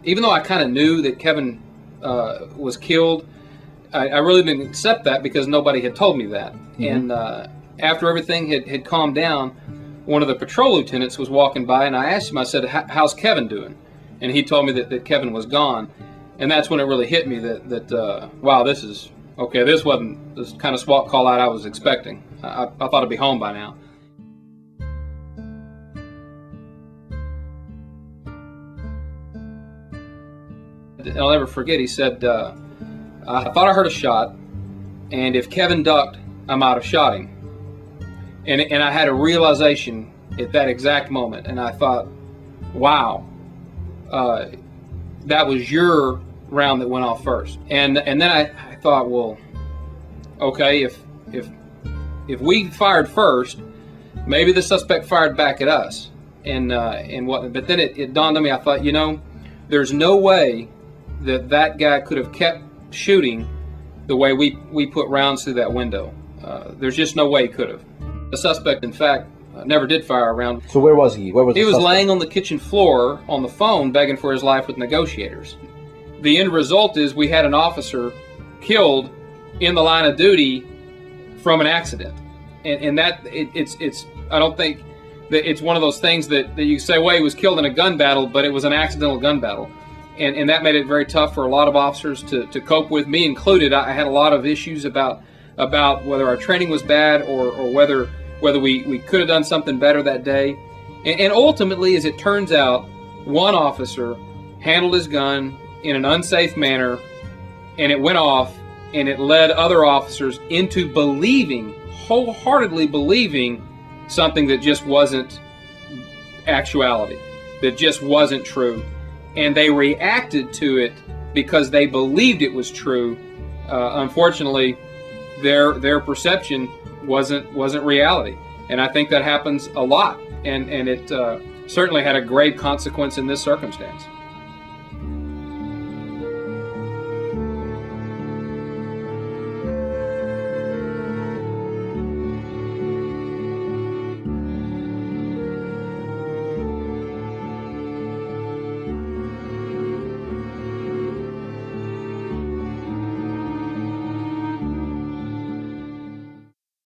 even though I kind of knew that Kevin was killed, I really didn't accept that because nobody had told me that. And after everything had calmed down, one of the patrol lieutenants was walking by, and I asked him, I said, how's Kevin doing? And he told me that Kevin was gone. And that's when it really hit me that wow, this wasn't this kind of SWAT call out I was expecting. I thought I'd be home by now. I'll never forget, he said, I thought I heard a shot, and if Kevin ducked, I might have shot him. And I had a realization at that exact moment, and I thought, wow, that was your round that went off first. And then I thought, well, okay, if we fired first, maybe the suspect fired back at us. But then it dawned on me, I thought, there's no way that guy could have kept shooting the way we put rounds through that window. There's just no way he could have. The suspect, in fact, never did fire a round. So where was he? He was laying on the kitchen floor on the phone begging for his life with negotiators. The end result is we had an officer killed in the line of duty from an accident. And that it's I don't think that it's one of those things that you say, well, he was killed in a gun battle, but it was an accidental gun battle. And that made it very tough for a lot of officers to cope with, me included. I had a lot of issues about whether our training was bad or whether we could have done something better that day. And ultimately, as it turns out, one officer handled his gun in an unsafe manner, and it went off, and it led other officers into wholeheartedly believing something that just wasn't actuality, that just wasn't true. And they reacted to it because they believed it was true. Unfortunately, their perception wasn't reality, and I think that happens a lot. And it certainly had a grave consequence in this circumstance.